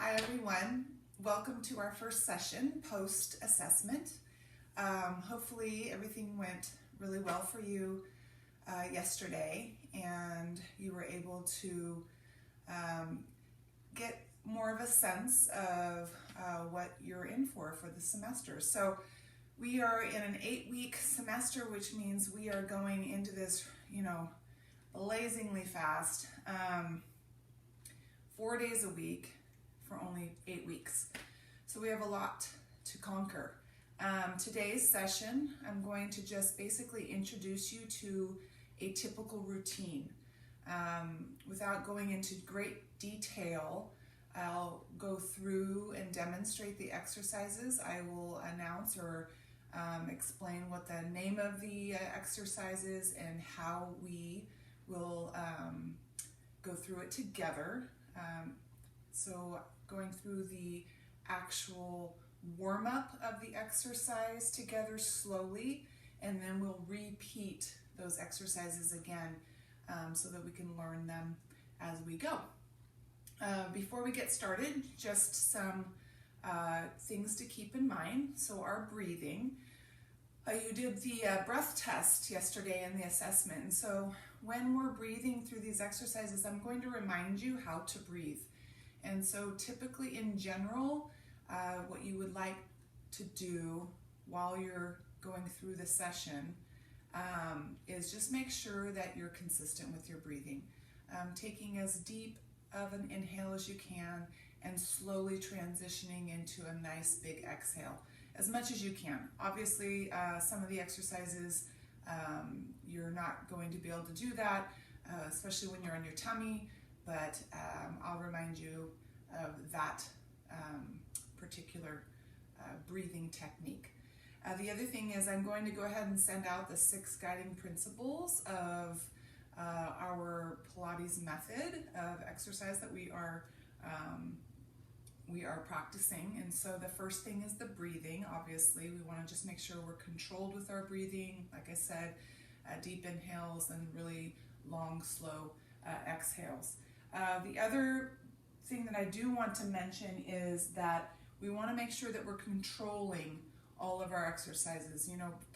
Hi everyone, welcome to our first session post-assessment. Hopefully everything went really well for you yesterday and you were able to get more of a sense of what you're in for the semester. So we are in an 8-week semester, which means we are going into this, blazingly fast, 4 days a week for only 8 weeks. So we have a lot to conquer. Today's session, I'm going to just basically introduce you to a typical routine. Without going into great detail, I'll go through and demonstrate the exercises. I will announce or explain what the name of the exercise is and how we will go through it together. So going through the actual warm-up of the exercise together slowly, and then we'll repeat those exercises again so that we can learn them as we go. Before we get started, just some things to keep in mind. So our breathing. You did the breath test yesterday in the assessment, and so when we're breathing through these exercises, I'm going to remind you how to breathe. And so typically in general, what you would like to do while you're going through the session is just make sure that you're consistent with your breathing. Taking as deep of an inhale as you can and slowly transitioning into a nice big exhale as much as you can. Obviously, some of the exercises, you're not going to be able to do that, especially when you're on your tummy, but I'll remind you of that particular breathing technique. The other thing is I'm going to go ahead and send out the 6 guiding principles of our Pilates method of exercise that we are practicing. And so the first thing is the breathing. Obviously, we want to just make sure we're controlled with our breathing. Like I said, deep inhales and really long, slow exhales. The other thing that I do want to mention is that we want to make sure that we're controlling all of our exercises.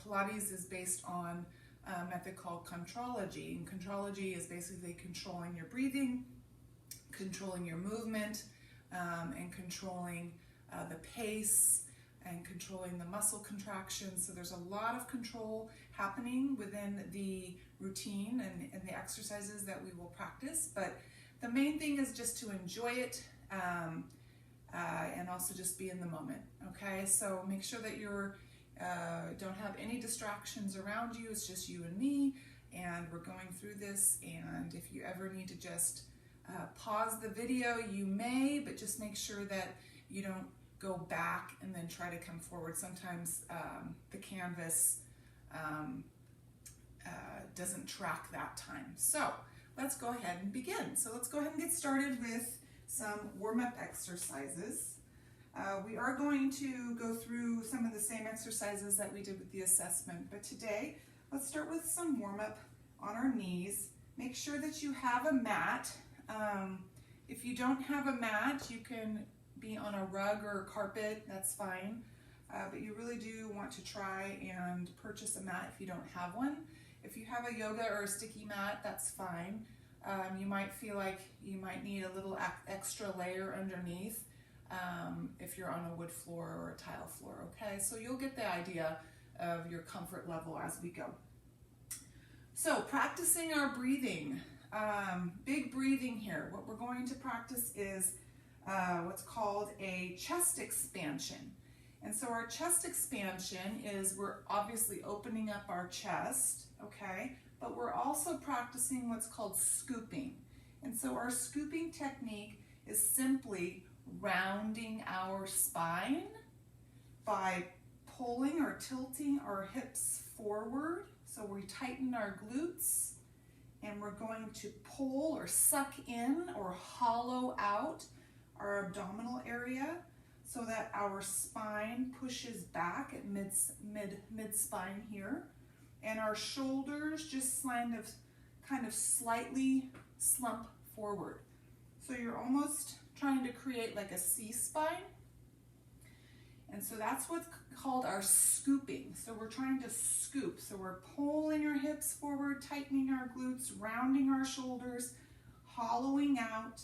Pilates is based on a method called Contrology, and Contrology is basically controlling your breathing, controlling your movement, and controlling the pace and controlling the muscle contractions. So there's a lot of control happening within the routine and the exercises that we will practice, but the main thing is just to enjoy it and also just be in the moment, okay? So make sure that you're don't have any distractions around you. It's just you and me, and we're going through this, and if you ever need to just pause the video, you may, but just make sure that you don't go back and then try to come forward. Sometimes the Canvas doesn't track that time. So let's go ahead and begin. So let's go ahead and get started with some warm-up exercises. We are going to go through some of the same exercises that we did with the assessment, but today let's start with some warm-up on our knees. Make sure that you have a mat. If you don't have a mat, you can be on a rug or a carpet, that's fine. But you really do want to try and purchase a mat if you don't have one. If you have a yoga or a sticky mat, that's fine. You might feel like you might need a little extra layer underneath if you're on a wood floor or a tile floor, okay? So you'll get the idea of your comfort level as we go. So practicing our breathing, big breathing here. What we're going to practice is what's called a chest expansion. And so our chest expansion is we're obviously opening up our chest, okay? But we're also practicing what's called scooping. And so our scooping technique is simply rounding our spine by pulling or tilting our hips forward. So we tighten our glutes, and we're going to pull or suck in or hollow out our abdominal area so that our spine pushes back at mid-spine here, and our shoulders just kind of slightly slump forward. So you're almost trying to create like a C-spine. And so that's what's called our scooping. So we're trying to scoop. So we're pulling our hips forward, tightening our glutes, rounding our shoulders, hollowing out.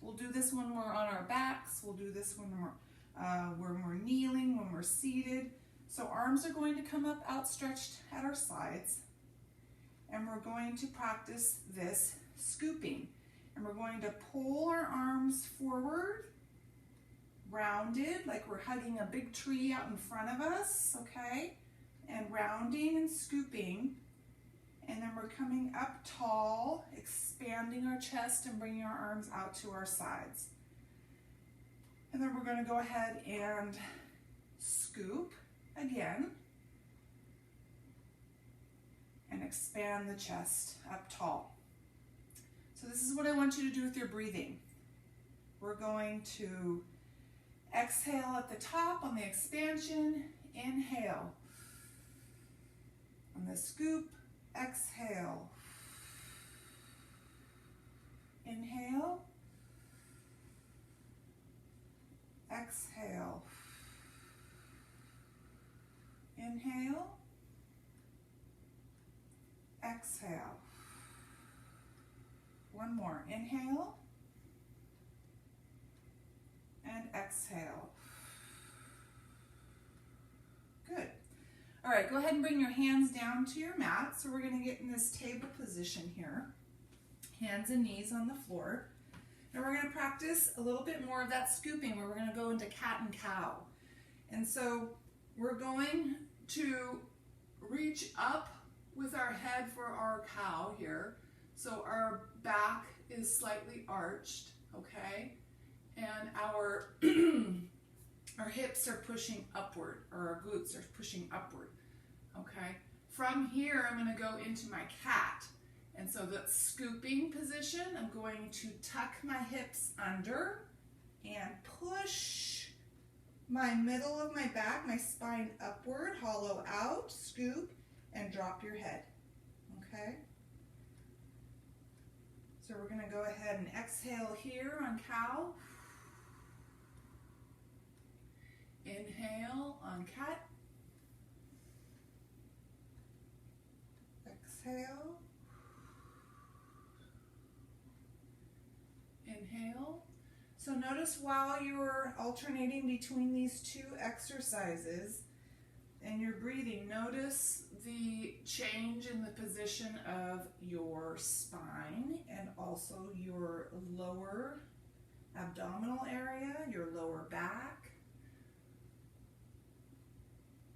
We'll do this when we're on our backs. We'll do this when we're kneeling, when we're seated. So arms are going to come up outstretched at our sides. And we're going to practice this scooping. And we're going to pull our arms forward, rounded, like we're hugging a big tree out in front of us, okay? And rounding and scooping. And then we're coming up tall, expanding our chest and bringing our arms out to our sides. And then we're going to go ahead and scoop again. And expand the chest up tall. So this is what I want you to do with your breathing. We're going to exhale at the top on the expansion, inhale. On the scoop, exhale. Inhale. Exhale. Inhale. Exhale. One more. Inhale. And exhale. Good. All right, go ahead and bring your hands down to your mat. So we're going to get in this table position here. Hands and knees on the floor. And we're going to practice a little bit more of that scooping where we're going to go into cat and cow. And so we're going to reach up with our head for our cow here. So our back is slightly arched, okay? And our our hips are pushing upward, or our glutes are pushing upward, okay? From here, I'm going to go into my cat. And so that scooping position, I'm going to tuck my hips under and push my middle of my back, my spine upward, hollow out, scoop, and drop your head, okay? So we're going to go ahead and exhale here on cow. Inhale on cat. Exhale. Inhale. So notice while you're alternating between these two exercises and you're breathing, notice the change in the position of your spine and also your lower abdominal area, your lower back.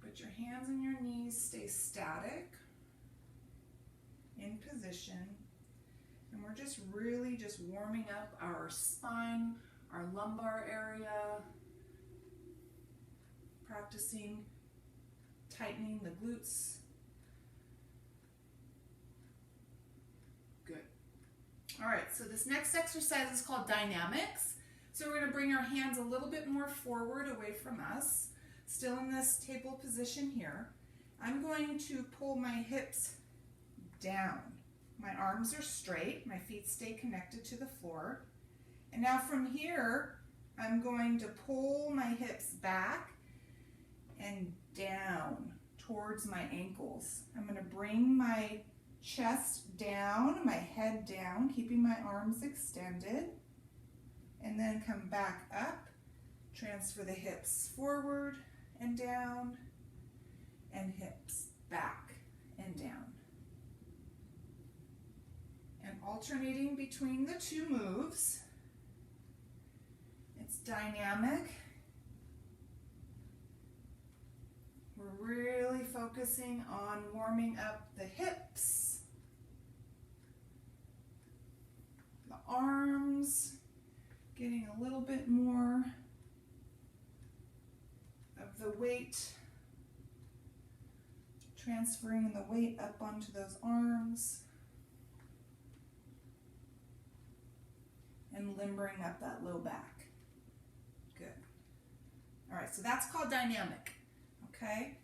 But your hands and your knees stay static in position. And we're just really just warming up our spine, our lumbar area, practicing tightening the glutes. Good. All right, so this next exercise is called dynamics. So we're going to bring our hands a little bit more forward away from us, still in this table position here. I'm going to pull my hips down. My arms are straight, my feet stay connected to the floor. And now from here, I'm going to pull my hips back and down towards my ankles. I'm going to bring my chest down, my head down, keeping my arms extended, and then come back up, transfer the hips forward and down, and hips back and down. And alternating between the two moves. It's dynamic. We're really focusing on warming up the hips, the arms, getting a little bit more of the weight, transferring the weight up onto those arms, and limbering up that low back. Good. All right, so that's called dynamic, okay?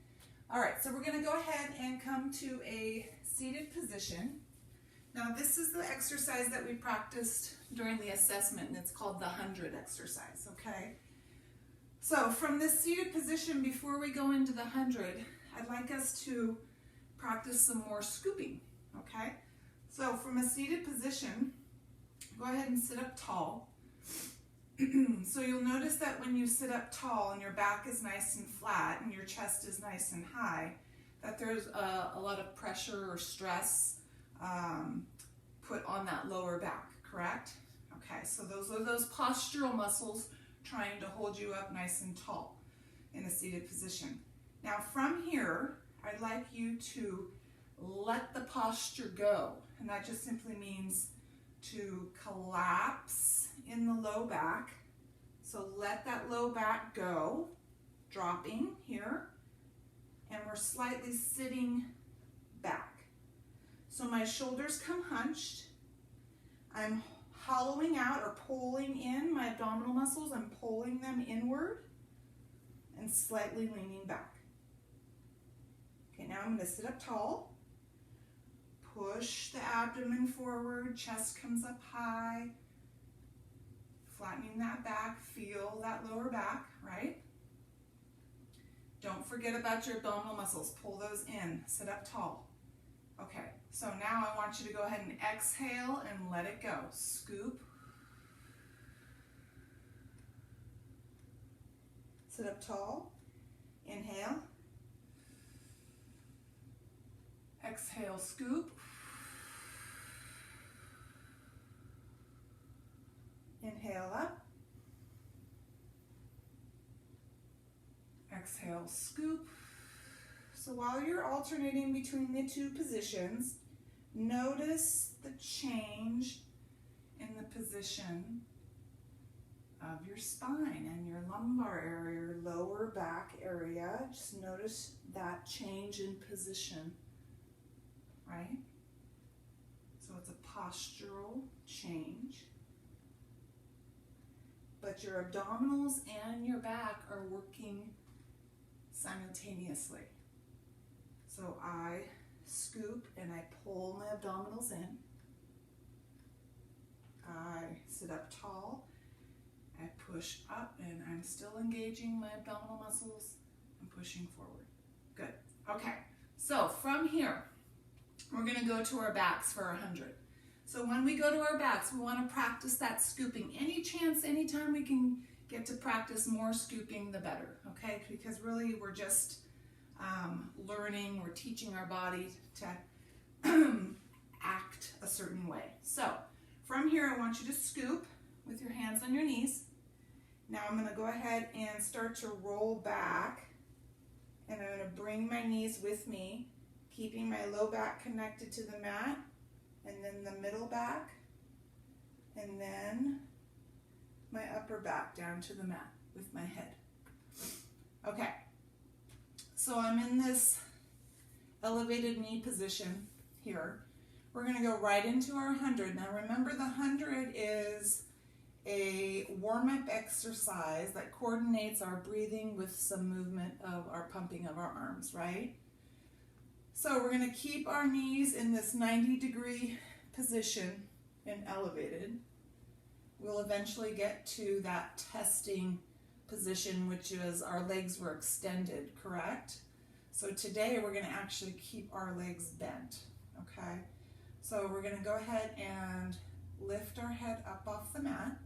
All right, so we're gonna go ahead and come to a seated position. Now this is the exercise that we practiced during the assessment, and it's called the 100 exercise, okay? So from this seated position, before we go into the 100, I'd like us to practice some more scooping, okay? So from a seated position, go ahead and sit up tall. So you'll notice that when you sit up tall and your back is nice and flat and your chest is nice and high, that there's a lot of pressure or stress put on that lower back, correct? Okay, so those are those postural muscles trying to hold you up nice and tall in a seated position. Now from here, I'd like you to let the posture go, and that just simply means to collapse in the low back. So let that low back go, dropping here, and we're slightly sitting back. So my shoulders come hunched. I'm hollowing out or pulling in my abdominal muscles. I'm pulling them inward and slightly leaning back. Okay, now I'm going to sit up tall. Push the abdomen forward, chest comes up high. Flattening that back, feel that lower back, right? Don't forget about your abdominal muscles. Pull those in, sit up tall. Okay, so now I want you to go ahead and exhale and let it go. Scoop. Sit up tall. Inhale. Exhale, scoop. Inhale up. Exhale, scoop. So while you're alternating between the two positions, notice the change in the position of your spine and your lumbar area, your lower back area. Just notice that change in position, right? So it's a postural change. But your abdominals and your back are working simultaneously. So I scoop and I pull my abdominals in. I sit up tall. I push up and I'm still engaging my abdominal muscles. I'm pushing forward. Good. Okay. So from here, we're going to go to our backs for 100. So when we go to our backs, we want to practice that scooping. Anytime we can get to practice more scooping, the better, okay? Because really we're just learning, we're teaching our body to act a certain way. So from here, I want you to scoop with your hands on your knees. Now I'm going to go ahead and start to roll back, and I'm going to bring my knees with me, keeping my low back connected to the mat, and then the middle back, and then my upper back down to the mat with my head. Okay, so I'm in this elevated knee position here. We're going to go right into our 100. Now remember, the 100 is a warm-up exercise that coordinates our breathing with some movement of our pumping of our arms, right? So we're going to keep our knees in this 90-degree position and elevated. We'll eventually get to that testing position, which is our legs were extended, correct? So today we're going to actually keep our legs bent, okay? So we're going to go ahead and lift our head up off the mat.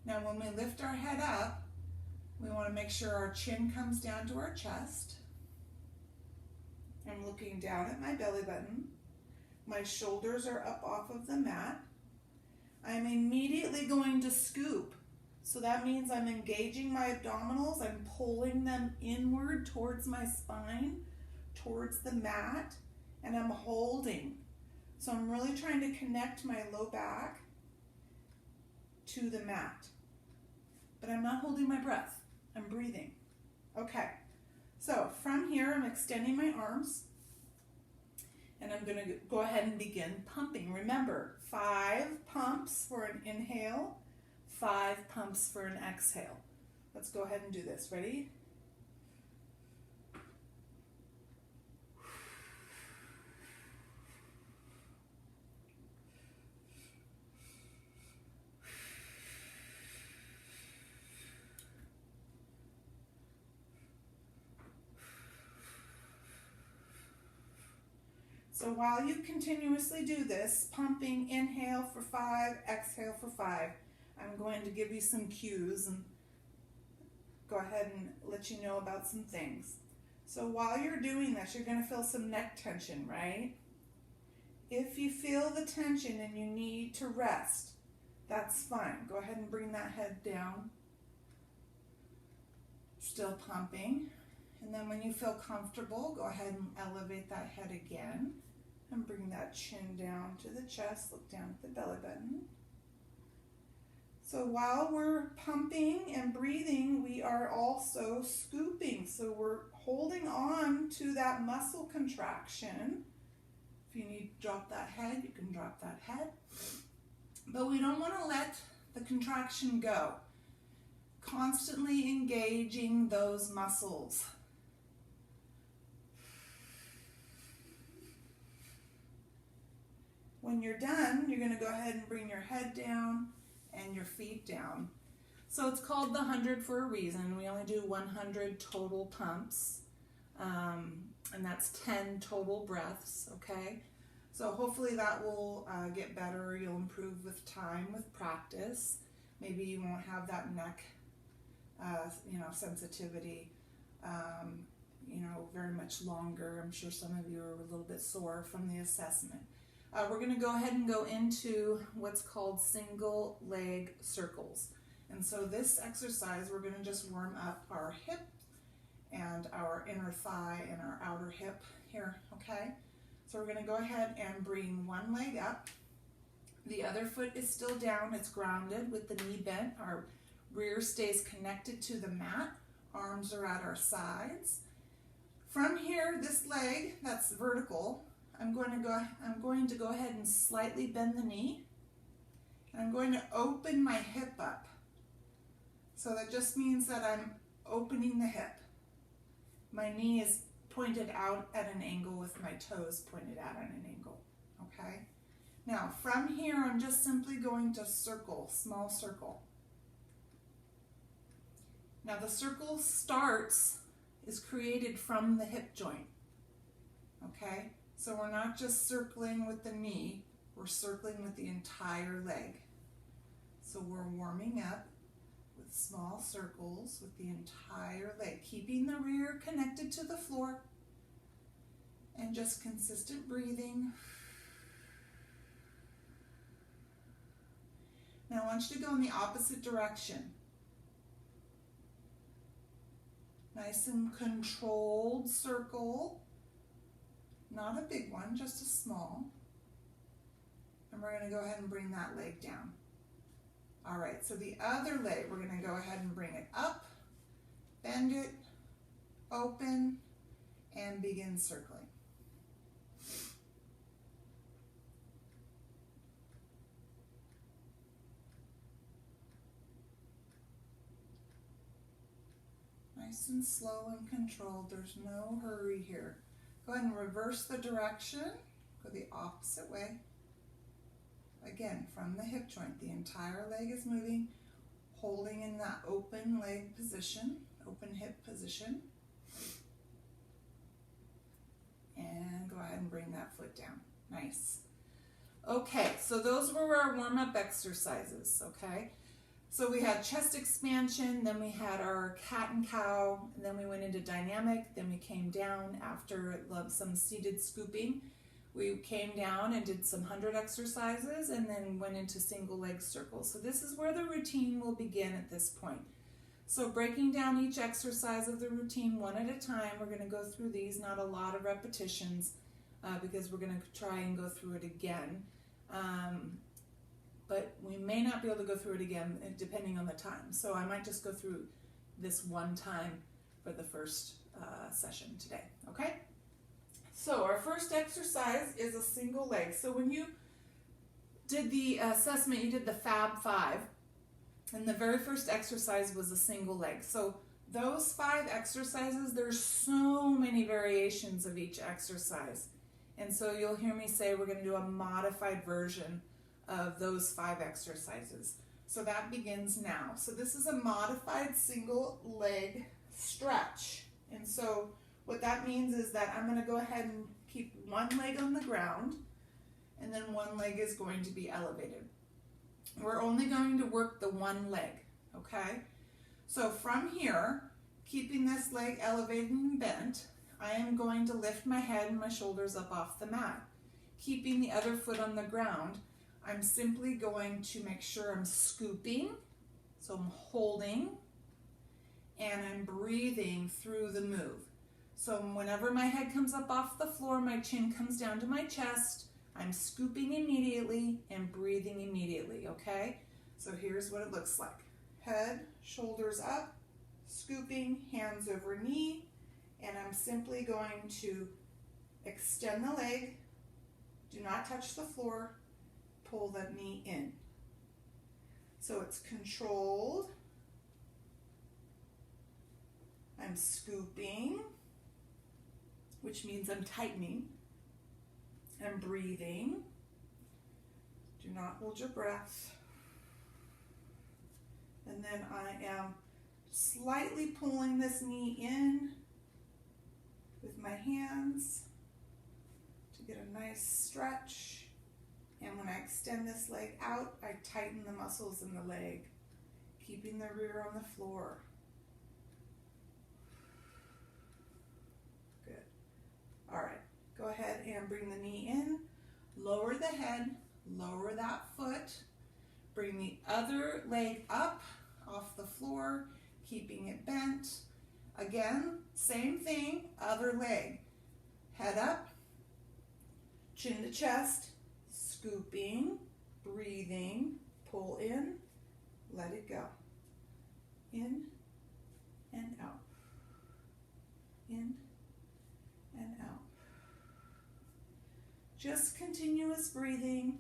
Now when we lift our head up, we want to make sure our chin comes down to our chest. I'm looking down at my belly button. My shoulders are up off of the mat. I'm immediately going to scoop. So that means I'm engaging my abdominals. I'm pulling them inward towards my spine, towards the mat, and I'm holding. So I'm really trying to connect my low back to the mat. But I'm not holding my breath. I'm breathing. Okay. So from here, I'm extending my arms, and I'm going to go ahead and begin pumping. Remember, 5 pumps for an inhale, 5 pumps for an exhale. Let's go ahead and do this. Ready? So while you continuously do this, pumping, inhale for 5, exhale for 5, I'm going to give you some cues and go ahead and let you know about some things. So while you're doing this, you're going to feel some neck tension, right? If you feel the tension and you need to rest, that's fine. Go ahead and bring that head down. Still pumping. And then when you feel comfortable, go ahead and elevate that head again and bring that chin down to the chest. Look down at the belly button. So while we're pumping and breathing, we are also scooping. So we're holding on to that muscle contraction. If you need to drop that head, you can drop that head. But we don't want to let the contraction go. Constantly engaging those muscles. When you're done, you're going to go ahead and bring your head down and your feet down. So it's called the 100 for a reason. We only do 100 total pumps, and that's 10 total breaths, okay? So hopefully that will get better. You'll improve with time, with practice. Maybe you won't have that neck, sensitivity, very much longer. I'm sure some of you are a little bit sore from the assessment. We're going to go ahead and go into what's called single leg circles. And so this exercise, we're going to just warm up our hip and our inner thigh and our outer hip here, okay? So we're going to go ahead and bring one leg up. The other foot is still down. It's grounded with the knee bent. Our rear stays connected to the mat. Arms are at our sides. From here, this leg that's vertical, I'm going to go ahead and slightly bend the knee. And I'm going to open my hip up. So that just means that I'm opening the hip. My knee is pointed out at an angle with my toes pointed out at an angle, okay? Now, from here, I'm just simply going to circle, small circle. Now, the circle is created from the hip joint, okay? So we're not just circling with the knee, we're circling with the entire leg. So we're warming up with small circles with the entire leg, keeping the rear connected to the floor and just consistent breathing. Now I want you to go in the opposite direction. Nice and controlled circle. Not a big one, just a small. And we're going to go ahead and bring that leg down. All right, so the other leg, we're going to go ahead and bring it up, bend it, open, and begin circling. Nice and slow and controlled. There's no hurry here. Go ahead and reverse the direction. Go the opposite way. Again, from the hip joint, the entire leg is moving, holding in that open leg position, open hip position. And go ahead and bring that foot down. Nice. Okay, so those were our warm-up exercises, okay? So we had chest expansion, then we had our cat and cow, and then we went into dynamic, then we came down after some seated scooping. We came down and did some 100 exercises and then went into single leg circles. So this is where the routine will begin at this point. So breaking down each exercise of the routine one at a time, we're going to go through these, not a lot of repetitions because we're going to try and go through it again. But we may not be able to go through it again depending on the time. So I might just go through this one time for the first session today, okay? So our first exercise is a single leg. So when you did the assessment, you did the Fab 5, and the very first exercise was a single leg. So those 5 exercises, there's so many variations of each exercise. And so you'll hear me say we're going to do a modified version of those 5 exercises. So that begins now. So this is a modified single leg stretch. And so what that means is that I'm going to go ahead and Keep one leg on the ground, and then one leg is going to be elevated. We're only going to work the one leg, okay? So from here, keeping this leg elevated and bent, I am going to lift my head and my shoulders up off the mat. Keeping the other foot on the ground, I'm simply going to make sure I'm scooping, so I'm holding, and I'm breathing through the move. So whenever my head comes up off the floor, my chin comes down to my chest, I'm scooping immediately and breathing immediately, okay? So here's what it looks like. Head, shoulders up, scooping, hands over knee, and I'm simply going to extend the leg, do not touch the floor, pull the knee in. So it's controlled. I'm scooping, which means I'm tightening. I'm breathing. Do not hold your breath. And then I am slightly pulling this knee in with my hands to get a nice stretch. And when I extend this leg out, I tighten the muscles in the leg, keeping the rear on the floor. Good. All right, go ahead and bring the knee in, lower the head, lower that foot, bring the other leg up off the floor, keeping it bent. Again, same thing, other leg. Head up, chin to chest, scooping, breathing, pull in, let it go. In and out. In and out. Just continuous breathing.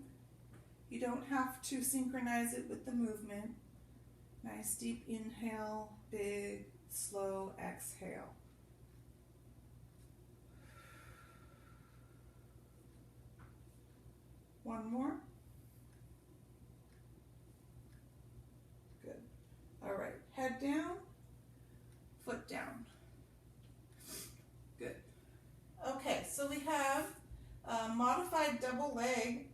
You don't have to synchronize it with the movement. Nice deep inhale, big, slow exhale. One more. Good. All right, head down, foot down. Good. Okay, so we have a modified double leg.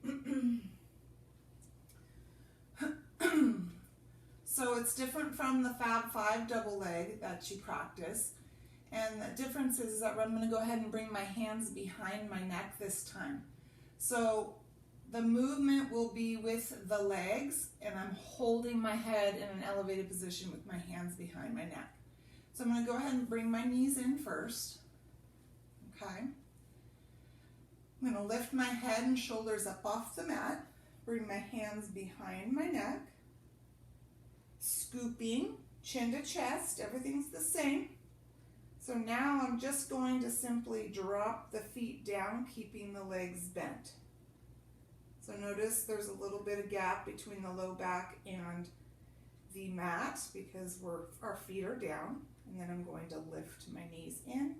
So it's different from the Fab 5 double leg that you practice. And the difference is that I'm going to go ahead and bring my hands behind my neck this time. So the movement will be with the legs, and I'm holding my head in an elevated position with my hands behind my neck. So I'm going to go ahead and bring my knees in first. Okay. I'm going to lift my head and shoulders up off the mat, bring my hands behind my neck, scooping, chin to chest, everything's the same. So now I'm just going to simply drop the feet down, keeping the legs bent. So notice there's a little bit of gap between the low back and the mat because our feet are down. And then I'm going to lift my knees in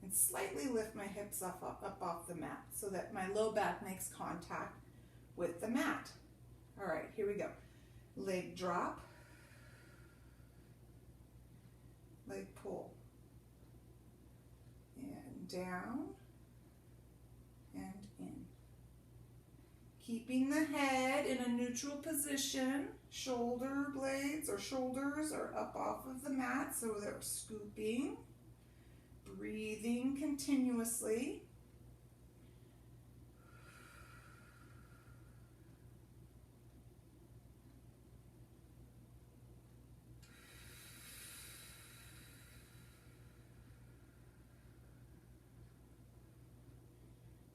and slightly lift my hips up off the mat so that my low back makes contact with the mat. All right, here we go. Leg drop, leg pull, and down and in. Keeping the head in a neutral position, shoulder blades or shoulders are up off of the mat, so they're scooping, breathing continuously.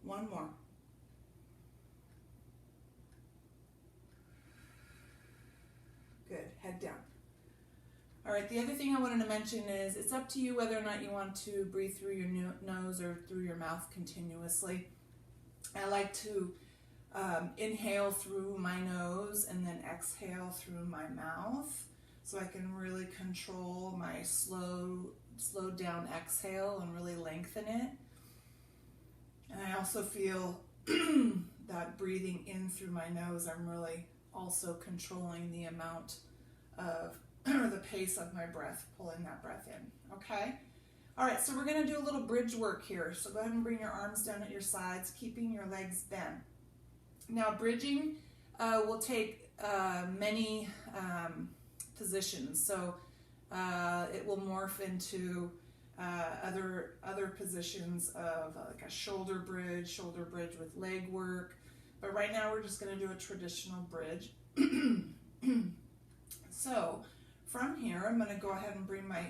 One more. Good, head down. All right, the other thing I wanted to mention is it's up to you whether or not you want to breathe through your nose or through your mouth continuously. I like to inhale through my nose and then exhale through my mouth so I can really control my slowed down exhale and really lengthen it. And I also feel that breathing in through my nose, I'm really also controlling the amount of, or the pace of my breath, pulling that breath in, okay? All right, so we're gonna do a little bridge work here. So go ahead and bring your arms down at your sides, keeping your legs bent. Now bridging will take many positions. So it will morph into other positions of like a shoulder bridge with leg work. But right now we're just gonna do a traditional bridge. So from here, I'm gonna go ahead and bring my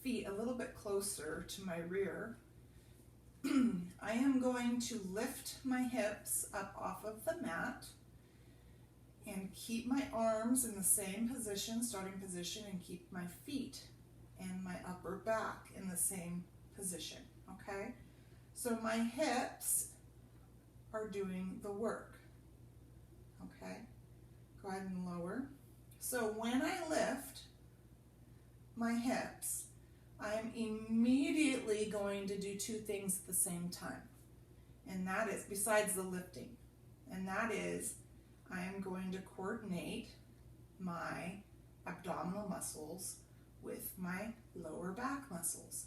feet a little bit closer to my rear. I am going to lift my hips up off of the mat and keep my arms in the same position, starting position, and keep my feet and my upper back in the same position, okay? So my hips are doing the work, okay? Go ahead and lower. So when I lift my hips, I'm immediately going to do two things at the same time. And that is, besides the lifting, and that is, I am going to coordinate my abdominal muscles with my lower back muscles.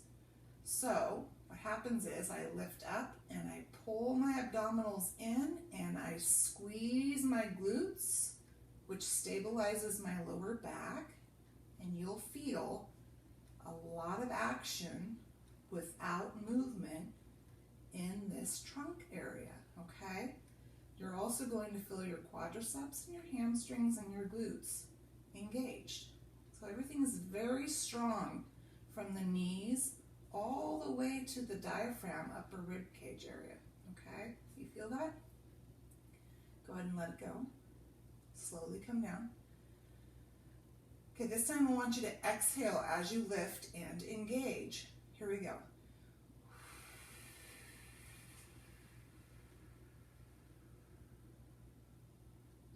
So what happens is I lift up and I pull my abdominals in and I squeeze my glutes, which stabilizes my lower back, and you'll feel a lot of action without movement in this trunk area, okay? You're also going to feel your quadriceps and your hamstrings and your glutes engaged. So everything is very strong from the knees all the way to the diaphragm, upper rib cage area, okay? You feel that? Go ahead and let it go. Slowly come down. Okay, this time I want you to exhale as you lift and engage. Here we go.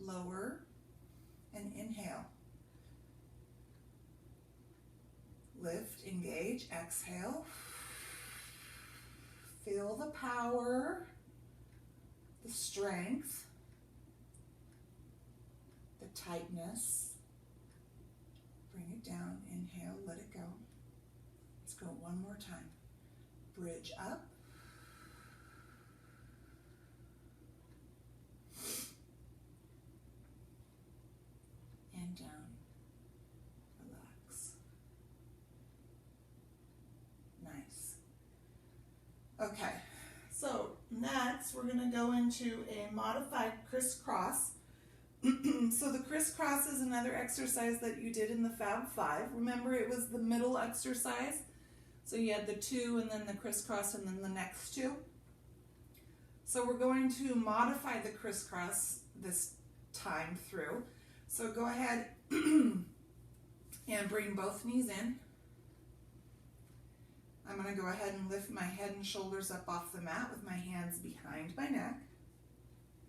Lower and inhale. Lift, engage, exhale. Feel the power, the strength, the tightness. Bring it down, inhale, let it go. Let's go one more time. Bridge up. And down. Relax. Nice. Okay, so next we're going to go into a modified crisscross. So the crisscross is another exercise that you did in the Fab Five. Remember, it was the middle exercise. So you had the two and then the crisscross and then the next two. So we're going to modify the crisscross this time through. So go ahead and bring both knees in. I'm going to go ahead and lift my head and shoulders up off the mat with my hands behind my neck.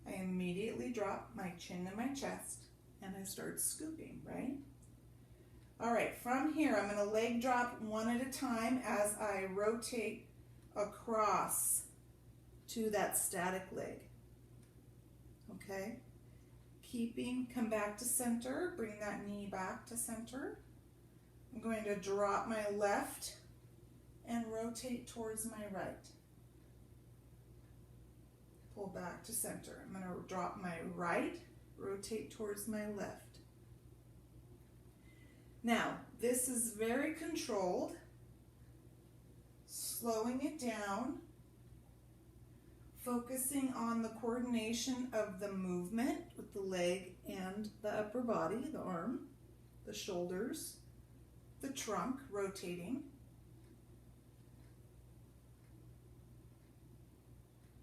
I immediately drop my chin to my chest and I start scooping, right? All right, from here I'm going to leg drop one at a time as I rotate across to that static leg. Okay? Come back to center, bring that knee back to center. I'm going to drop my left and rotate towards my right. Pull back to center. I'm going to drop my right, rotate towards my left. Now, this is very controlled, slowing it down, focusing on the coordination of the movement with the leg and the upper body, the arm, the shoulders, the trunk rotating.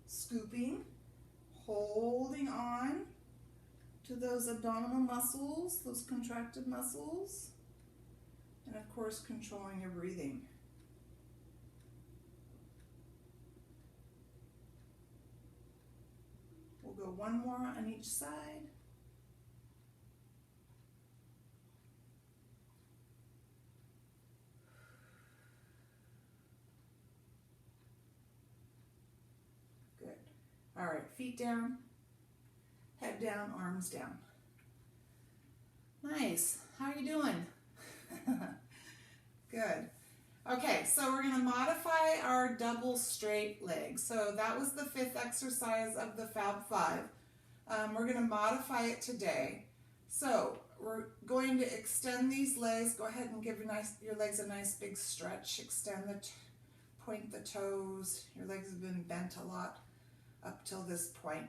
Scooping, holding on to those abdominal muscles, those contracted muscles, and of course controlling your breathing. We'll go one more on each side. All right, feet down, head down, arms down. Nice. How are you doing? Good. Okay, so we're going to modify our double straight legs. So that was the 5th exercise of the Fab 5. We're going to modify it today. So we're going to extend these legs. Go ahead and give your legs a nice big stretch. Extend point the toes. Your legs have been bent a lot up till this point.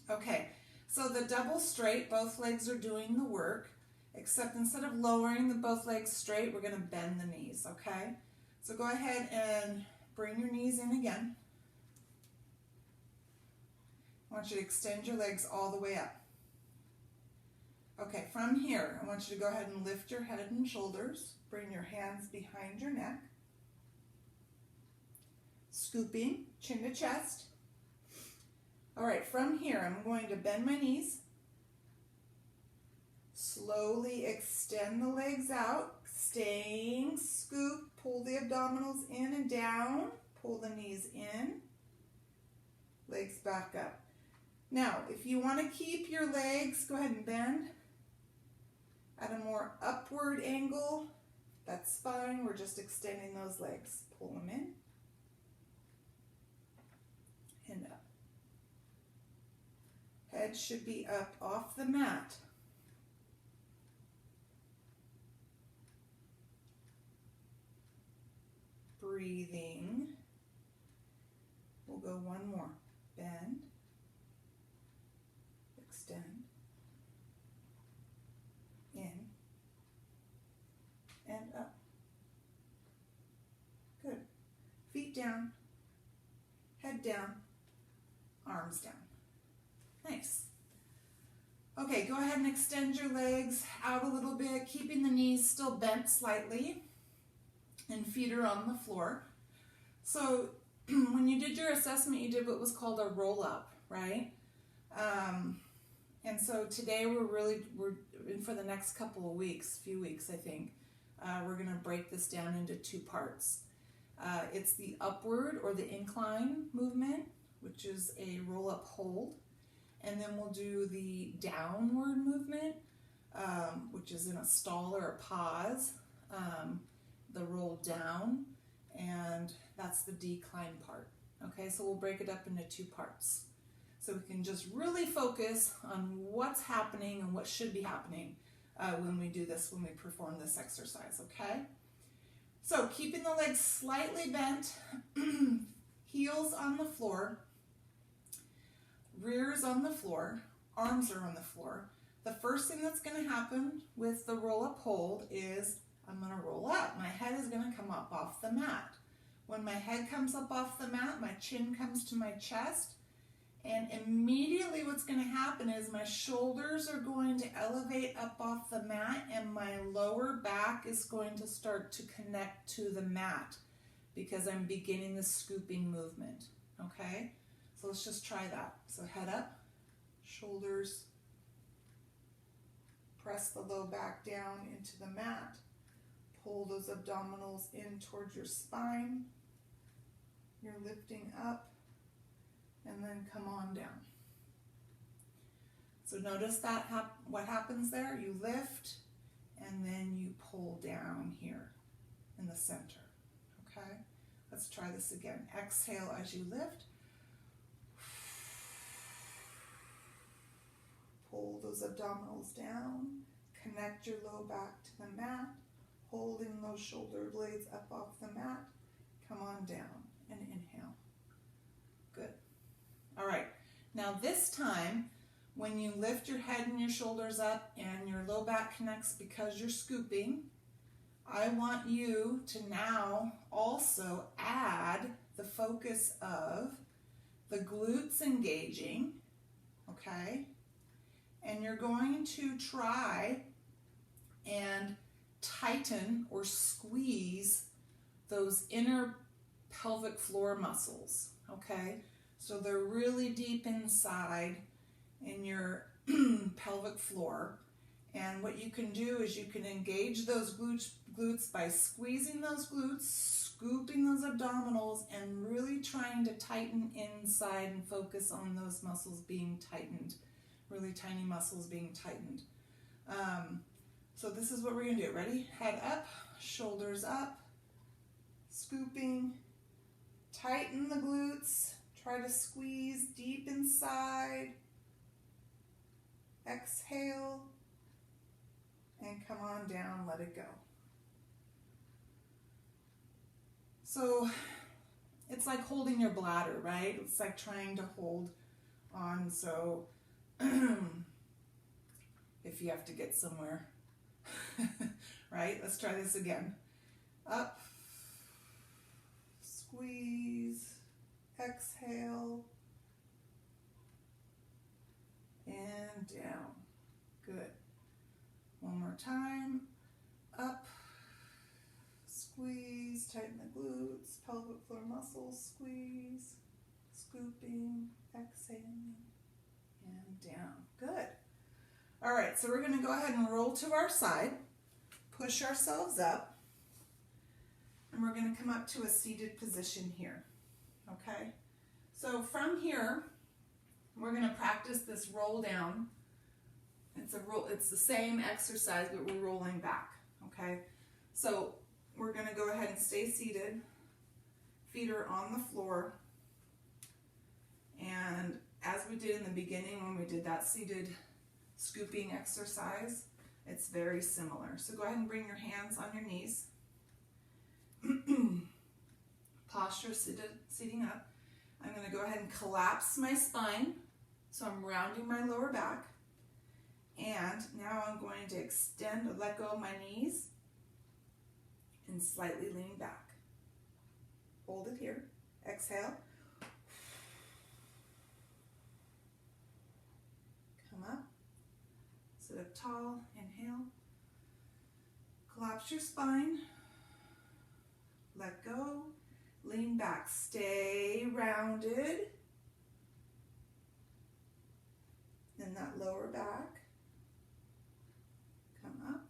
Okay, so the double straight, both legs are doing the work. Except instead of lowering both legs straight, we're going to bend the knees, okay? So go ahead and bring your knees in again. I want you to extend your legs all the way up. Okay, from here, I want you to go ahead and lift your head and shoulders. Bring your hands behind your neck. Scooping, chin to chest. All right, from here, I'm going to bend my knees. Slowly extend the legs out, staying scoop, pull the abdominals in and down, pull the knees in, legs back up. Now, if you want to keep your legs, go ahead and bend at a more upward angle. That's fine, we're just extending those legs. Pull them in and up. Head should be up off the mat. Breathing. We'll go one more. Bend, extend, in, and up. Good. Feet down, head down, arms down. Nice. Okay, go ahead and extend your legs out a little bit, keeping the knees still bent slightly. And feet are on the floor. So when you did your assessment, you did what was called a roll up, right? And so today we're for the next couple of weeks, few weeks I think, we're going to break this down into 2 parts. It's the upward or the incline movement, which is a roll up hold. And then we'll do the downward movement, which is in a stall or a pause. The roll down, and that's the decline part. Okay, so we'll break it up into 2 parts. So we can just really focus on what's happening and what should be happening when we do this, when we perform this exercise, okay? So keeping the legs slightly bent, heels on the floor, rears on the floor, arms are on the floor. The first thing that's going to happen with the roll-up hold is I'm going to roll up. My head is going to come up off the mat. When my head comes up off the mat, my chin comes to my chest, and immediately what's going to happen is my shoulders are going to elevate up off the mat, and my lower back is going to start to connect to the mat because I'm beginning the scooping movement, okay? So let's just try that. So head up, shoulders, press the low back down into the mat. Pull those abdominals in towards your spine. You're lifting up and then come on down. So notice that what happens there. You lift and then you pull down here in the center. Okay? Let's try this again. Exhale as you lift. Pull those abdominals down. Connect your low back to the mat. Holding those shoulder blades up off the mat. Come on down and inhale. Good. All right. Now this time, when you lift your head and your shoulders up and your low back connects because you're scooping, I want you to now also add the focus of the glutes engaging, okay? And you're going to try and tighten or squeeze those inner pelvic floor muscles, okay? So they're really deep inside in your pelvic floor. And what you can do is you can engage those glutes by squeezing those glutes, scooping those abdominals, and really trying to tighten inside and focus on those muscles being tightened, really tiny muscles being tightened. So this is what we're going to do. Ready? Head up, shoulders up, scooping. Tighten the glutes. Try to squeeze deep inside. Exhale. And come on down, let it go. So it's like holding your bladder, right? It's like trying to hold on. So if you have to get somewhere, right? Let's try this again. Up, squeeze, exhale, and down. Good. One more time. Up, squeeze, tighten the glutes, pelvic floor muscles, squeeze, scooping, exhaling, and down. Good. All right, so we're going to go ahead and roll to our side, push ourselves up, and we're going to come up to a seated position here, okay? So from here, we're going to practice this roll down. It's the same exercise, but we're rolling back, okay? So we're going to go ahead and stay seated. Feet are on the floor. And as we did in the beginning when we did that seated scooping exercise, it's very similar. So go ahead and bring your hands on your knees. Posture sitting up. I'm going to go ahead and collapse my spine. So I'm rounding my lower back. And now I'm going to extend or let go of my knees and slightly lean back. Hold it here. Exhale. Come up. Sit up tall. Inhale. Collapse your spine. Let go. Lean back. Stay rounded. Then that lower back. Come up.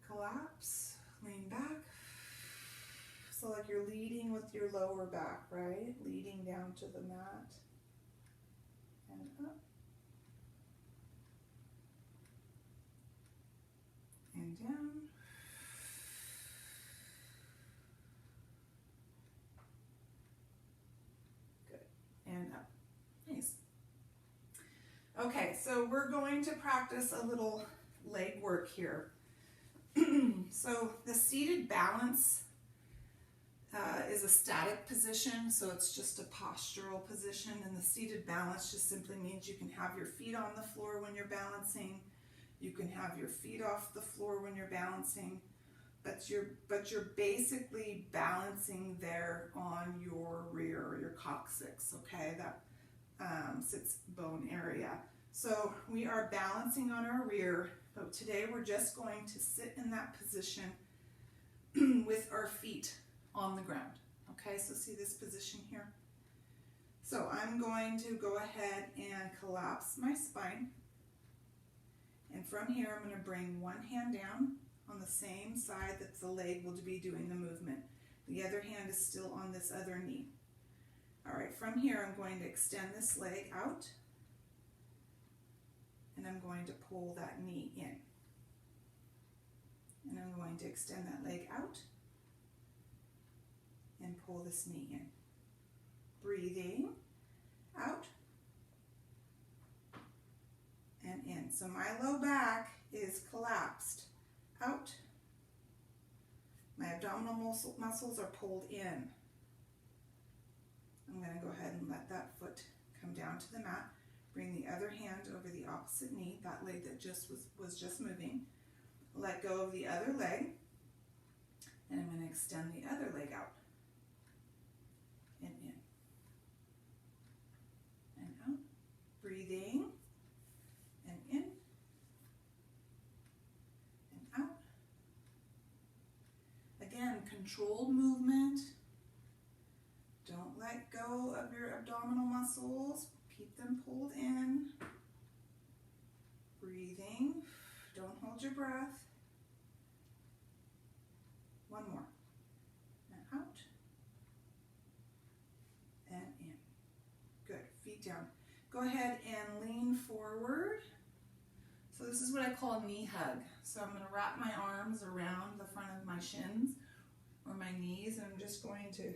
Collapse. Lean back. So like you're leading with your lower back, right? Leading down to the mat. And up. And down. Good. And up. Nice. Okay, so we're going to practice a little leg work here. So the seated balance is a static position, so it's just a postural position, and the seated balance just simply means you can have your feet on the floor when you're balancing, you can have your feet off the floor when you're balancing, but you're basically balancing there on your rear or your coccyx, okay, that sits bone area. So we are balancing on our rear, but today we're just going to sit in that position with our feet on the ground. Okay, so see this position here? So I'm going to go ahead and collapse my spine. And from here, I'm going to bring one hand down on the same side that the leg will be doing the movement. The other hand is still on this other knee. All right, from here, I'm going to extend this leg out. And I'm going to pull that knee in. And I'm going to extend that leg out and pull this knee in. Breathing out and in. So my low back is collapsed out. My abdominal muscles are pulled in. I'm going to go ahead and let that foot come down to the mat. Bring the other hand over the opposite knee, that leg that just was just moving. Let go of the other leg, and I'm going to extend the other leg out. And in. And out. Breathing. And in. And out. Again, controlled movement. Don't let go of your abdominal muscles. Keep them pulled in. Breathing. Don't hold your breath. One more. And out. And in. Good. Feet down. Go ahead and lean forward. So this is what I call a knee hug. So I'm going to wrap my arms around the front of my shins or my knees, and I'm just going to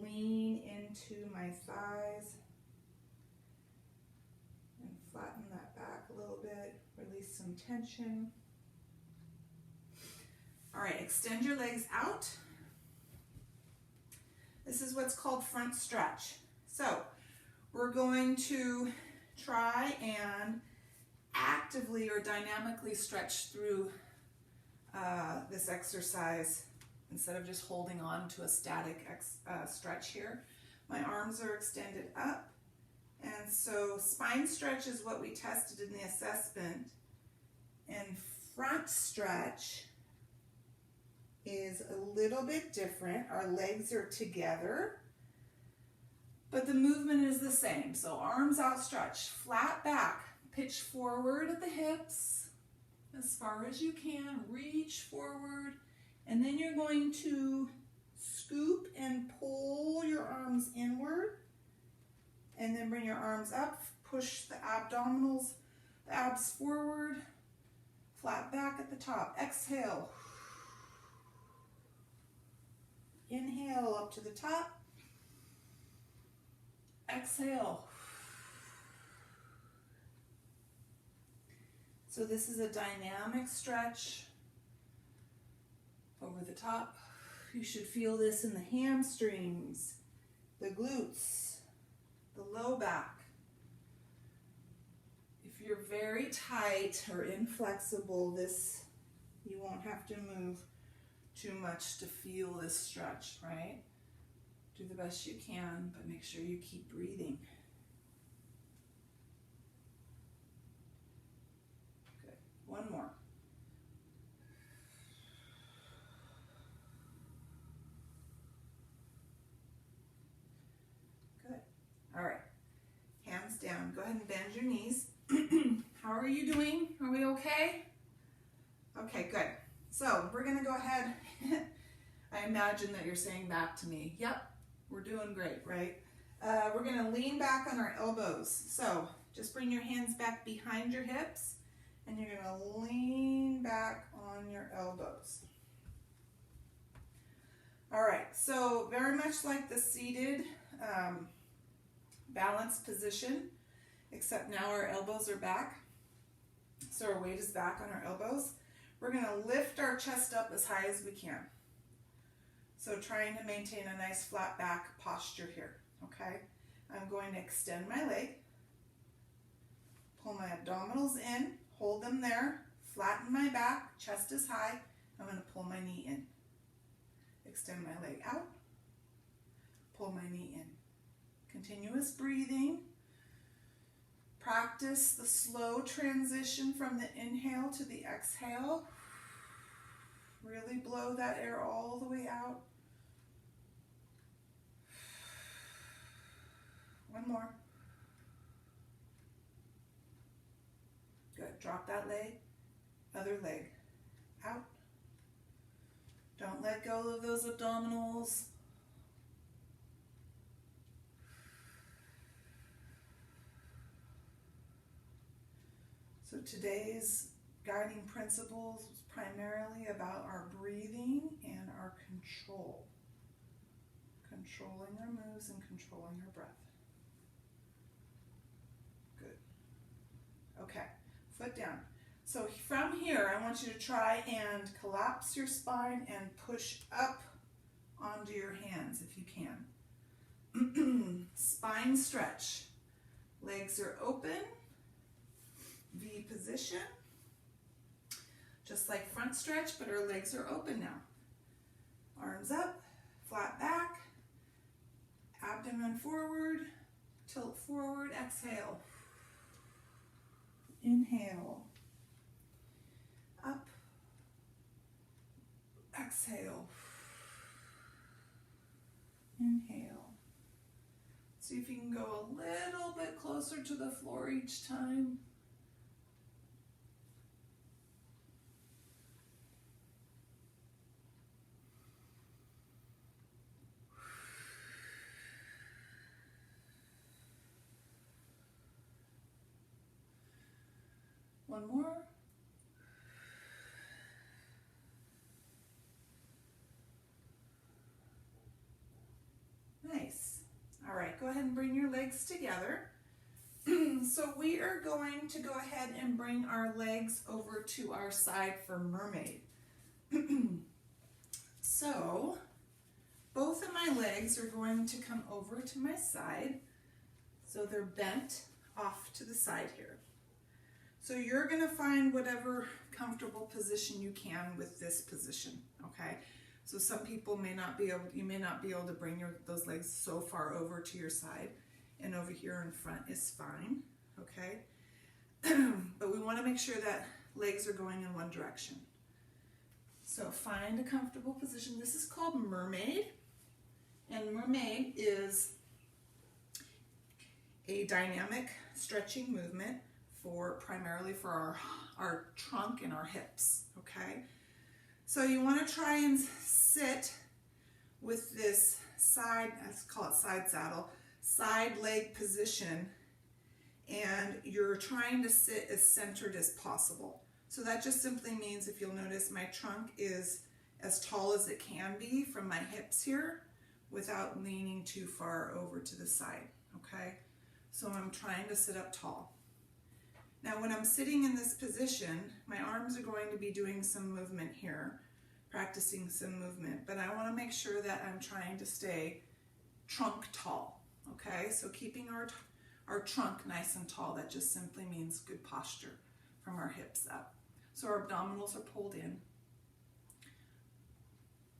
lean into my thighs and flatten that back a little bit, release some tension. All right, extend your legs out. This is what's called front stretch. So we're going to try and actively or dynamically stretch through this exercise instead of just holding on to a static stretch here. My arms are extended up, and so spine stretch is what we tested in the assessment, and front stretch is a little bit different. Our legs are together, but the movement is the same. So arms outstretched, flat back, pitch forward at the hips as far as you can, reach forward, and then you're going to scoop and pull your arms inward, and then bring your arms up, push the abdominals, the abs forward, flat back at the top. Exhale. Inhale up to the top. Exhale. So this is a dynamic stretch over the top. You should feel this in the hamstrings, the glutes, the low back. If you're very tight or inflexible, you won't have to move too much to feel this stretch, right? Do the best you can, but make sure you keep breathing. Good. One more. Good. All right. Hands down. Go ahead and bend your knees. How are you doing? Are we okay? Okay, good. So we're going to go ahead. I imagine that you're saying back to me, yep, we're doing great, right? We're going to lean back on our elbows. So just bring your hands back behind your hips, and you're going to lean back on your elbows. All right, so very much like the seated balanced position, except now our elbows are back. So our weight is back on our elbows. We're going to lift our chest up as high as we can. So trying to maintain a nice flat back posture here, okay? I'm going to extend my leg, pull my abdominals in, hold them there, flatten my back, chest is high. I'm going to pull my knee in. Extend my leg out, pull my knee in. Continuous breathing. Practice the slow transition from the inhale to the exhale. Really blow that air all the way out. One more. Good. Drop that leg. Other leg. Out. Don't let go of those abdominals. So today's guiding principles is primarily about our breathing and our control. Controlling our moves and controlling our breath. Good. Okay, foot down. So from here, I want you to try and collapse your spine and push up onto your hands if you can. Spine stretch. Legs are open. V position. Just like front stretch, but our legs are open now. Arms up, flat back, abdomen forward, tilt forward, exhale. Inhale. Up. Exhale. Inhale. See if you can go a little bit closer to the floor each time. One more. Nice. All right, go ahead and bring your legs together. So we are going to go ahead and bring our legs over to our side for mermaid. So both of my legs are going to come over to my side. So they're bent off to the side here. So you're going to find whatever comfortable position you can with this position, okay? So some people may not be able, you may not be able to bring those legs so far over to your side, and over here in front is fine, okay? But we want to make sure that legs are going in one direction. So find a comfortable position. This is called mermaid, and mermaid is a dynamic stretching movement primarily for our trunk and our hips, okay? So you want to try and sit with this side, let's call it side saddle, side leg position, and you're trying to sit as centered as possible. So that just simply means, if you'll notice, my trunk is as tall as it can be from my hips here without leaning too far over to the side, okay? So I'm trying to sit up tall. Now when I'm sitting in this position, my arms are going to be doing some movement here, practicing some movement, but I want to make sure that I'm trying to stay trunk tall, okay? So keeping our trunk nice and tall, that just simply means good posture from our hips up. So our abdominals are pulled in,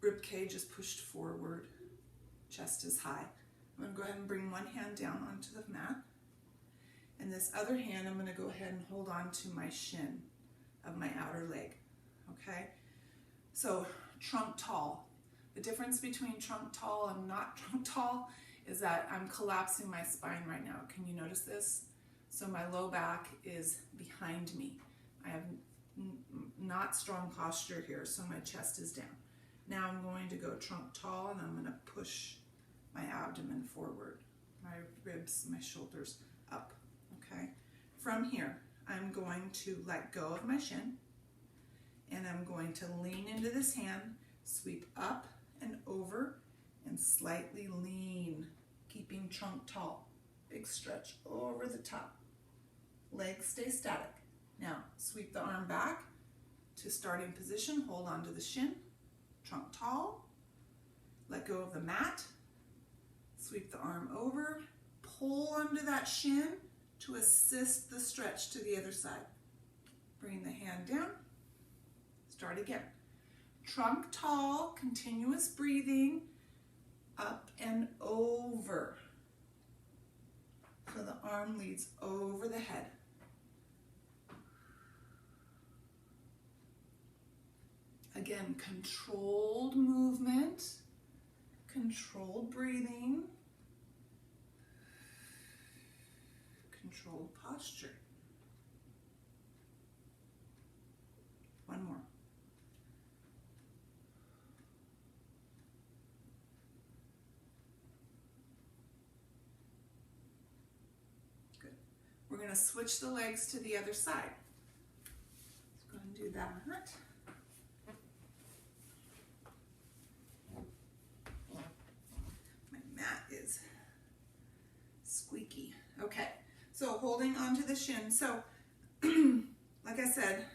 rib cage is pushed forward, chest is high. I'm going to go ahead and bring one hand down onto the mat, and this other hand I'm going to go ahead and hold on to my shin of my outer leg, okay? So trunk tall. The difference between trunk tall and not trunk tall is that I'm collapsing my spine right now. Can you notice this? So my low back is behind me. I have not strong posture here, so my chest is down. Now I'm going to go trunk tall, and I'm going to push my abdomen forward, my ribs, my shoulders up, okay? From here, I'm going to let go of my shin, and I'm going to lean into this hand, sweep up and over, and slightly lean, keeping trunk tall. Big stretch over the top. Legs stay static. Now, sweep the arm back to starting position, hold on to the shin, trunk tall, let go of the mat, sweep the arm over, pull under that shin to assist the stretch to the other side. Bring the hand down, start again. Trunk tall, continuous breathing, up and over. So the arm leads over the head. Again, controlled movement, controlled breathing, controlled posture. One more. Good. We're going to switch the legs to the other side. Let's go ahead and do that. My mat is squeaky. Okay, so holding onto the shin. So, like I said,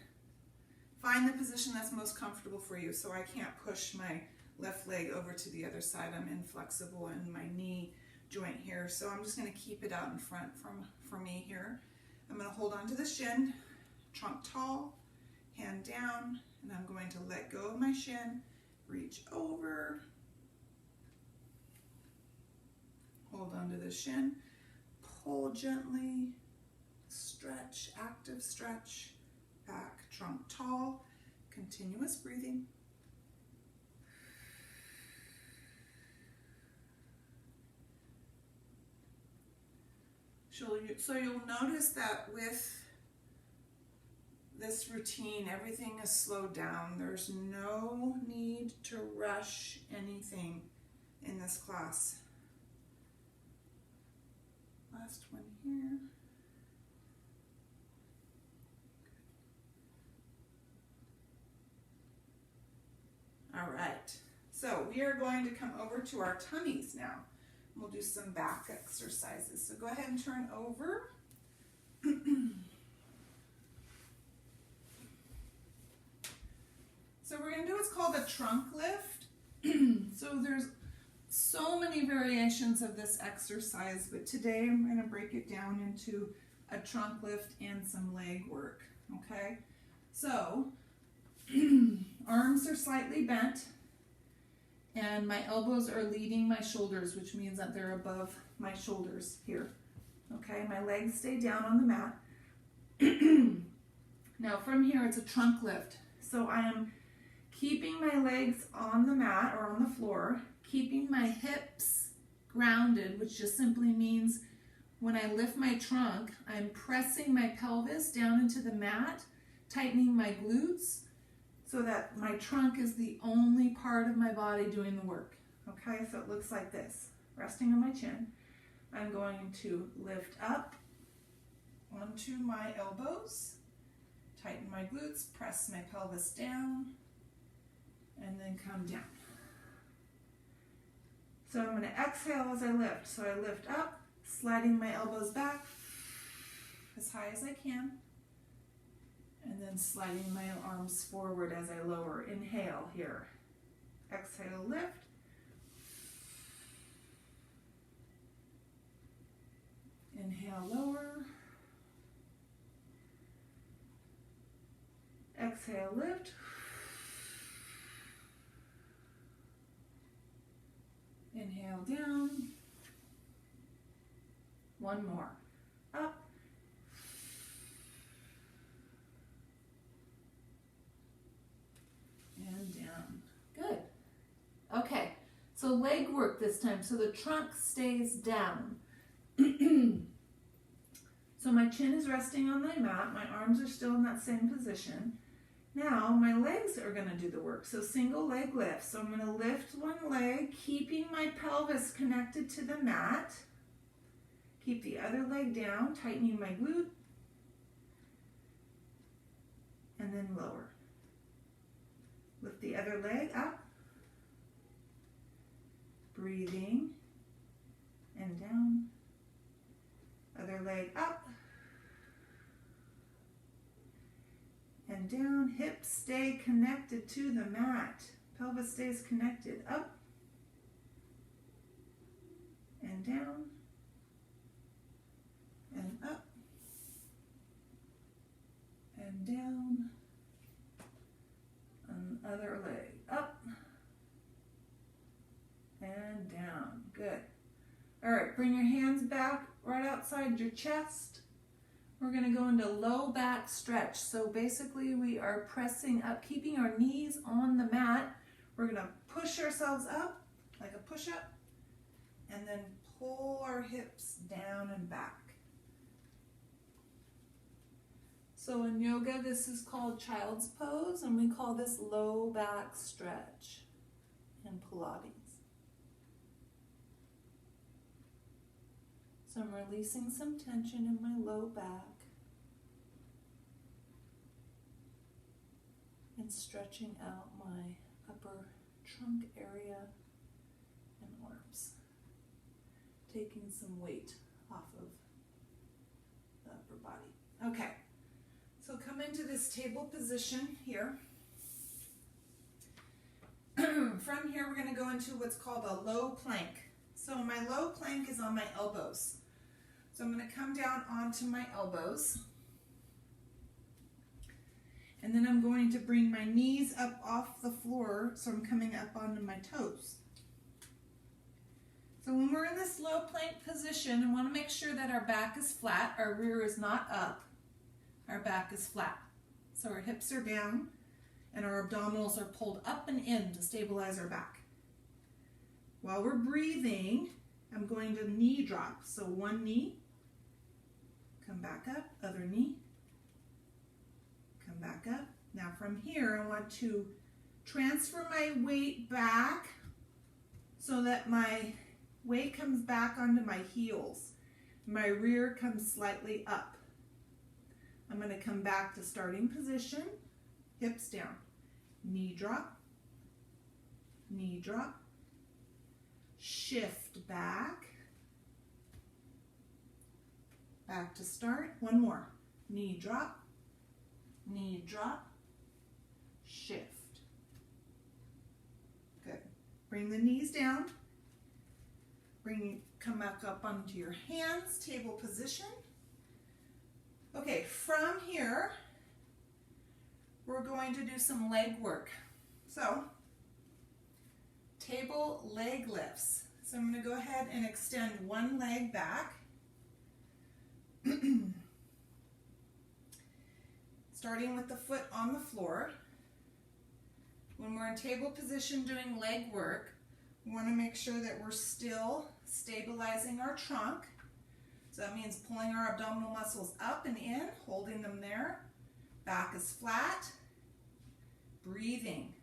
find the position that's most comfortable for you. So I can't push my left leg over to the other side. I'm inflexible in my knee joint here. So I'm just going to keep it out in front for me here. I'm going to hold on to the shin, trunk tall, hand down, and I'm going to let go of my shin, reach over, hold on to the shin, pull gently, stretch, active stretch, back, trunk tall, continuous breathing. So you'll notice that with this routine, everything is slowed down. There's no need to rush anything in this class. Last one here. So we are going to come over to our tummies now. We'll do some back exercises. So go ahead and turn over. So we're going to do what's called a trunk lift. So there's so many variations of this exercise, but today I'm going to break it down into a trunk lift and some leg work, okay? So arms are slightly bent and my elbows are leading my shoulders, which means that they're above my shoulders here, okay? My legs stay down on the mat. Now from here it's a trunk lift. So I am keeping my legs on the mat or on the floor, keeping my hips grounded, which just simply means when I lift my trunk, I'm pressing my pelvis down into the mat, tightening my glutes so that my trunk is the only part of my body doing the work. Okay, so it looks like this. Resting on my chin, I'm going to lift up onto my elbows, tighten my glutes, press my pelvis down, and then come down. So I'm going to exhale as I lift. So I lift up, sliding my elbows back as high as I can, and then sliding my arms forward as I lower. Inhale here. Exhale, lift. Inhale, lower. Exhale, lift. Inhale down. One more. Up. And down. Good. Okay, so leg work this time. So the trunk stays down. So my chin is resting on my mat. My arms are still in that same position. Now my legs are going to do the work. So single leg lift. So I'm going to lift one leg, keeping my pelvis connected to the mat. Keep the other leg down, tightening my glute. And then lower. Lift the other leg up. Breathing. And down. Other leg up. And down. Hips stay connected to the mat. Pelvis stays connected. Up. And down. And up. And down. And other leg. Up. And down. Good. All right, bring your hands back right outside your chest. We're going to go into low back stretch. So basically we are pressing up, keeping our knees on the mat. We're going to push ourselves up like a push-up and then pull our hips down and back. So in yoga, this is called child's pose, and we call this low back stretch in Pilates. So I'm releasing some tension in my low back and stretching out my upper trunk area and arms, taking some weight off of the upper body. Okay, so come into this table position here. From here, we're going to go into what's called a low plank. So my low plank is on my elbows. So I'm going to come down onto my elbows. And then I'm going to bring my knees up off the floor, so I'm coming up onto my toes. So when we're in this low plank position, I want to make sure that our back is flat, our rear is not up, our back is flat. So our hips are down and our abdominals are pulled up and in to stabilize our back. While we're breathing, I'm going to knee drop. So one knee, come back up, other knee, come back up. Now from here, I want to transfer my weight back so that my weight comes back onto my heels. My rear comes slightly up. I'm going to come back to starting position, hips down, knee drop, knee drop, shift back, back to start. One more, knee drop, shift. Good. Bring the knees down. Come back up onto your hands, table position. Okay, from here, we're going to do some leg work. So, table leg lifts. So I'm going to go ahead and extend one leg back. Starting with the foot on the floor. When we're in table position doing leg work, we want to make sure that we're still stabilizing our trunk. So that means pulling our abdominal muscles up and in, holding them there. Back is flat. Breathing.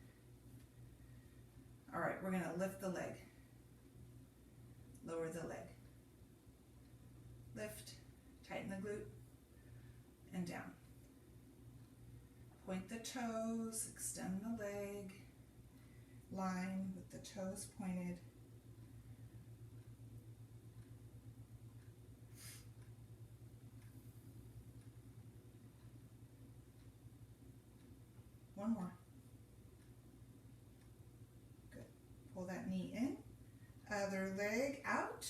All right, we're going to lift the leg. Lower the leg. Lift, tighten the glute, and down. Point the toes, extend the leg. Line with the toes pointed. One more. Good. Pull that knee in. Other leg out.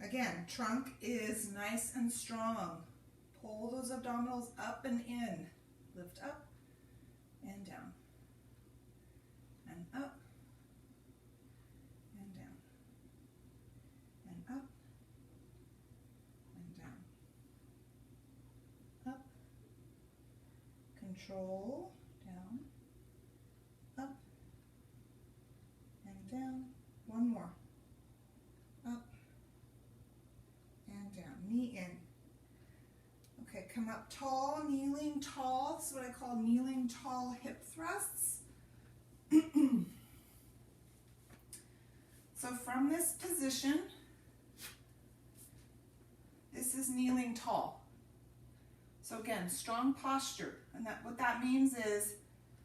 Again, trunk is nice and strong. Pull those abdominals up and in. Lift up and down. And up and down. And up and down. Up. Control. Down. Up and down. One more. Up and down. Knee in. Okay, come up tall, kneeling tall. This is what I call kneeling tall hip thrusts. So from this position, this is kneeling tall. So again, strong posture. And what that means is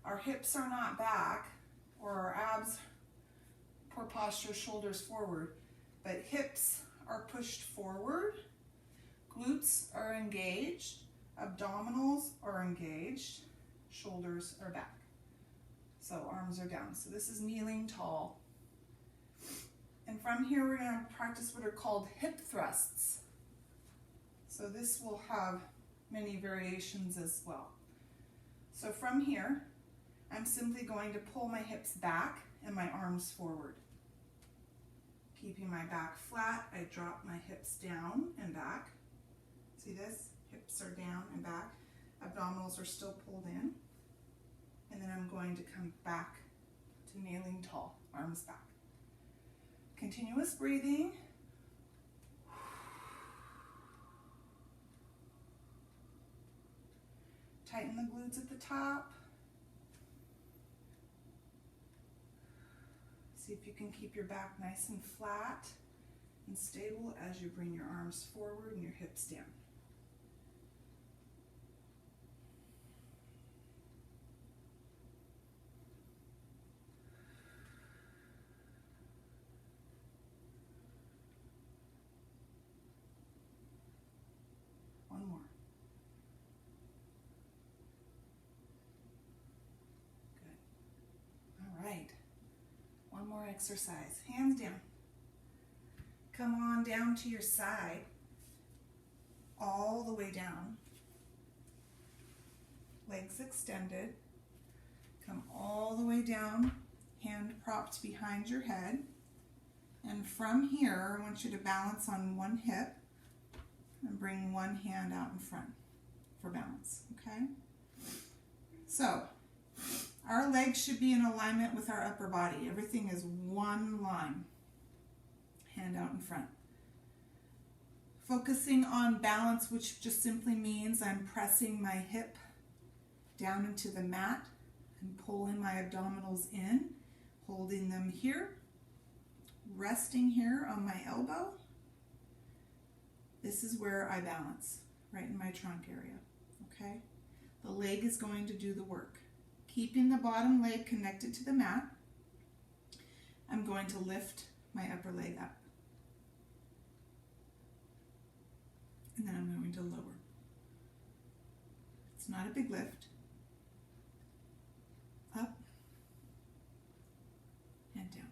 our hips are not back, or our abs, poor posture, shoulders forward, but hips are pushed forward, glutes are engaged, abdominals are engaged, shoulders are back. So arms are down. So this is kneeling tall. And from here we're going to practice what are called hip thrusts. So this will have many variations as well. So from here, I'm simply going to pull my hips back and my arms forward. Keeping my back flat, I drop my hips down and back. See this? Hips are down and back. Abdominals are still pulled in. And then I'm going to come back to kneeling tall, arms back. Continuous breathing. Tighten the glutes at the top. See if you can keep your back nice and flat and stable as you bring your arms forward and your hips down. One more. Good. All right. One more exercise. Hands down. Come on down to your side. All the way down. Legs extended. Come all the way down. Hand propped behind your head. And from here, I want you to balance on one hip and bring one hand out in front for balance, okay? So, our legs should be in alignment with our upper body. Everything is one line. Hand out in front. Focusing on balance, which just simply means I'm pressing my hip down into the mat and pulling my abdominals in, holding them here, resting here on my elbow. This is where I balance, right in my trunk area, okay? The leg is going to do the work. Keeping the bottom leg connected to the mat, I'm going to lift my upper leg up. And then I'm going to lower. It's not a big lift. Up and down.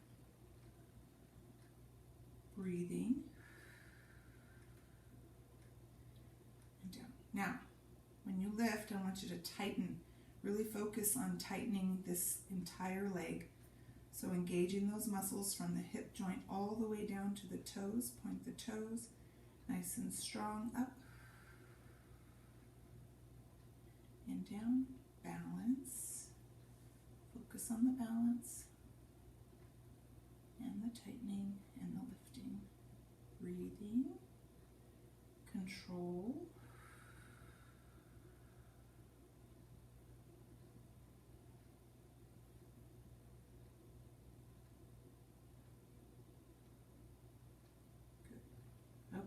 Breathing and down. Now, when you lift, I want you to tighten. Really focus on tightening this entire leg. So engaging those muscles from the hip joint all the way down to the toes. Point the toes, nice and strong, up and down. Balance. Focus on the balance and the tightening and the lifting. Breathing, control.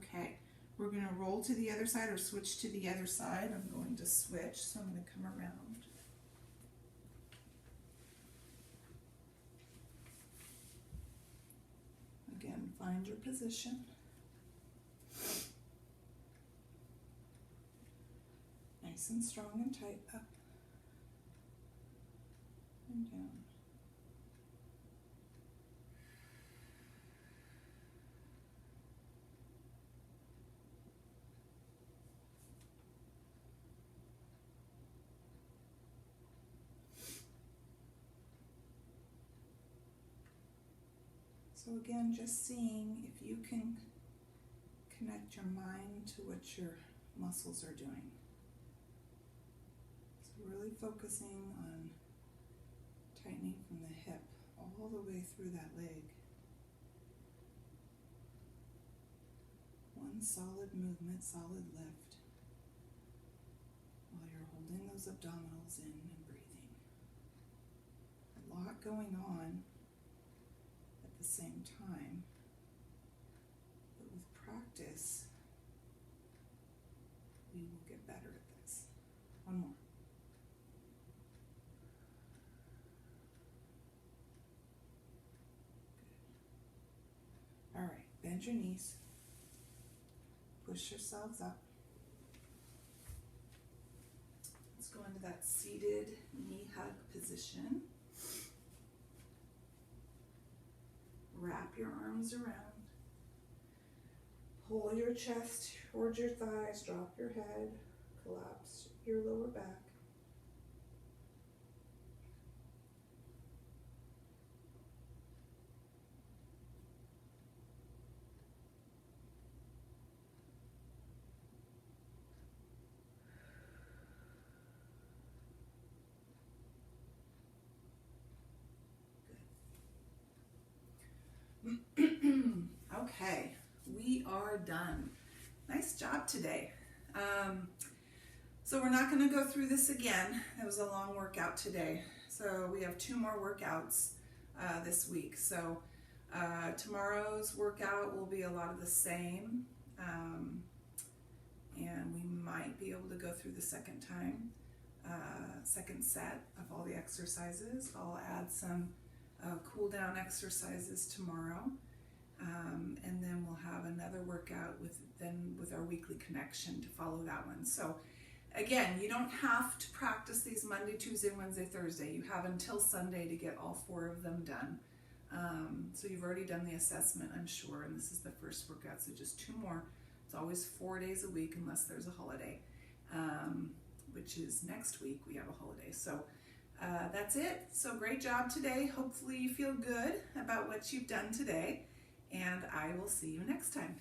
Okay, we're going to roll to the other side or switch to the other side. I'm going to switch, so I'm going to come around. Again, find your position. Nice and strong and tight, up and down. So again, just seeing if you can connect your mind to what your muscles are doing. So really focusing on tightening from the hip all the way through that leg. One solid movement, solid lift, while you're holding those abdominals in and breathing. A lot going on at the same time, but with practice, we will get better at this. One more. Good. All right, bend your knees. Push yourselves up. Let's go into that seated knee hug position. Wrap your arms around. Pull your chest towards your thighs. Drop your head. Collapse your lower back. Okay, we are done. Nice job today. So we're not going to go through this again. It was a long workout today. So we have 2 more workouts this week. So tomorrow's workout will be a lot of the same. And we might be able to go through the second set of all the exercises. I'll add some cool down exercises tomorrow. And then we'll have another workout with our weekly connection to follow that one. So again, you don't have to practice these Monday, Tuesday, Wednesday, Thursday. You have until Sunday to get all 4 of them done. So you've already done the assessment, I'm sure, and this is the first workout, so just 2 more. It's always 4 days a week unless there's a holiday, which is next week we have a holiday. So that's it. So great job today. Hopefully you feel good about what you've done today. And I will see you next time.